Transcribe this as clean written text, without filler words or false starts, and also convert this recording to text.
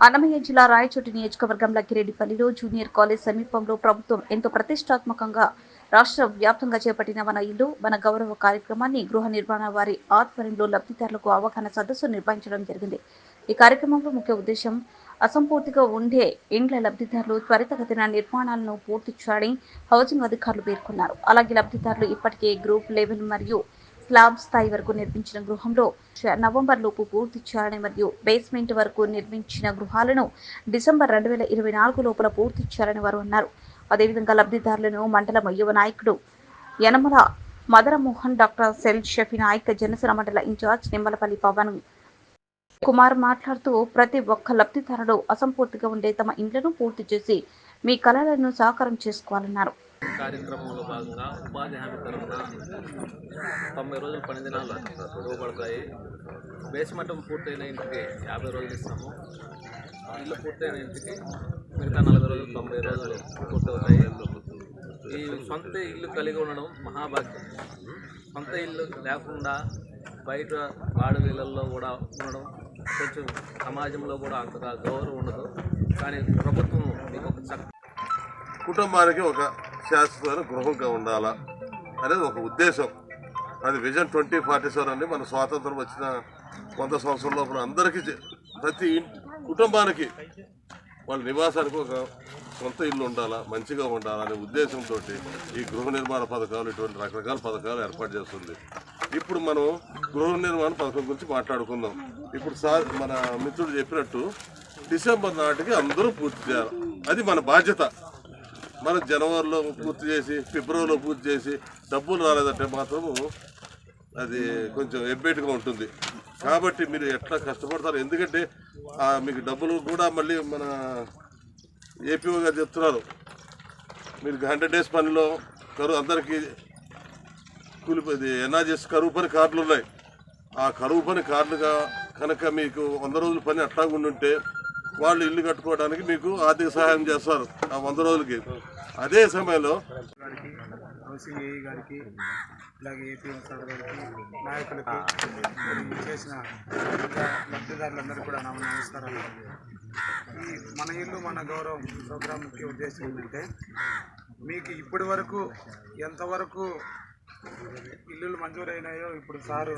అన్నమయ్య జిల్లా రాయచోటి నియోజకవర్గం లక్కిరెడ్డిపల్లిలో junior college సమీపంలో ప్రభుత్వం ఎంతో ప్రతిష్టాత్మకంగా రాష్ట్ర వ్యాప్తంగా చేపట్టిన మన ఇల్లు మన గౌరవ కార్యక్రమాన్ని గృహ నిర్మాణ వారి ఆధ్వర్యంలో లబ్ధిదారులకు అవగాహన సదస్సు నిర్వహించడం జరిగింది. ఈ కార్యక్రమంలో ముఖ్య ఉద్దేశం అసంపూర్తిగా ఉండే ఇండ్ల లబ్ధిదారులు త్వరితగతిన నిర్మాణాలను పూర్తి చేయాలని హౌసింగ్ అధికారులు పేర్కొన్నారు. అలాగే లబ్ధిదారులు ఇప్పటికే గ్రూప్ లెవెల్ మరియు స్లాబ్ స్థాయి వరకు నిర్మించిన గృహంలో నవంబర్ లోపు పూర్తి చేయాలని మరియు బేస్మెంట్ వరకు నిర్మించిన గృహాలను డిసెంబర్ 2024 లోపల పూర్తి చేయాలని వారు అన్నారు. అదేవిధంగా లబ్ధిదారులను మండల యువ నాయకుడు యనమల మదరమోహన్, డాక్టర్ సెల్ షఫీ నాయక్, జనసేన మండల ఇన్ఛార్జ్ నిమ్మలపల్లి పవన్ కుమార్ మాట్లాడుతూ ప్రతి ఒక్క లబ్ధిదారుడు అసంపూర్తిగా ఉండే తమ ఇండ్లను పూర్తి చేసి మీ కలలను సాకారం చేసుకోవాలన్నారు. కార్యక్రమంలో భాగంగా ఉపాధి హామీ తరఫున 90 రోజులు పని దినాలు ఇవ్వబడతాయి. బేస్మెంట్ పూర్తయిన ఇంటికి 50 రోజులు ఇస్తాము. ఇల్లు పూర్తయిన ఇంటికి మిగతా 40 రోజులు 90 రోజులు పూర్తవుతాయి. ఈ సొంత ఇల్లు కలిగి ఉండడం మహాభాగ్యం. సొంత ఇల్లు లేకుండా బయట వాడవీళ్ళల్లో కూడా ఉండడం కొంచెం సమాజంలో కూడా అంతగా గౌరవం ఉండదు. కానీ ప్రభుత్వం మీకు ఒక కుటుంబానికి ఒక శాశ్వత గృహంగా ఉండాలా అనేది ఒక ఉద్దేశం. అది విజన్ 2047 అండి. మన స్వాతంత్రం వచ్చిన 100 సంవత్సరాల లోపల అందరికీ ప్రతి కుటుంబానికి వాళ్ళ నివాసానికి ఒక సొంత ఇల్లు ఉండాలా, మంచిగా ఉండాలా అనే ఉద్దేశంతో ఈ గృహ నిర్మాణ పథకాలు ఇటువంటి రకరకాల పథకాలు ఏర్పాటు చేస్తుంది. ఇప్పుడు మనం గృహ నిర్మాణ పథకం గురించి మాట్లాడుకుందాం. ఇప్పుడు మన మిత్రుడు చెప్పినట్టు డిసెంబర్ నాటికి అందరూ పూర్తి చేయాలి. అది మన బాధ్యత. మనం జనవరిలో పూర్తి చేసి ఫిబ్రవరిలో పూర్తి చేసి డబ్బులు రాలేదంటే మాత్రము అది కొంచెం ఎబ్బేటుగా ఉంటుంది. కాబట్టి మీరు ఎట్లా కష్టపడతారు, ఎందుకంటే మీకు డబ్బులు కూడా మళ్ళీ మన ఏపీఓ గారు చెప్తున్నారు, మీరు 100 days పనిలో కరువు అందరికీ కూలిపోయింది. ఎన్ఆర్జీఎస్ కరువు పని కార్డులు ఉన్నాయి. ఆ కరువు పని కార్డులుగా కనుక మీకు 100 రోజుల పని అట్లా ఉండుంటే వాళ్ళు ఇల్లు కట్టుకోవడానికి మీకు ఆర్థిక సహాయం చేస్తారు ఆ 100 రోజులకి. అదే సమయంలో హౌసింగ్ ఏఈ గారికి, అలాగే ఏపీఎం సార్ గారికి, నాయకులకి, చేసిన లబ్ధిదారులందరికీ కూడా నమస్కారాలు. ఈ మన ఇల్లు మన గౌరవం ప్రోగ్రాం ముఖ్య ఉద్దేశం ఏంటంటే, మీకు ఇప్పటి వరకు ఎంతవరకు ఇల్లులు మంజూరైనాయో ఇప్పుడు సారు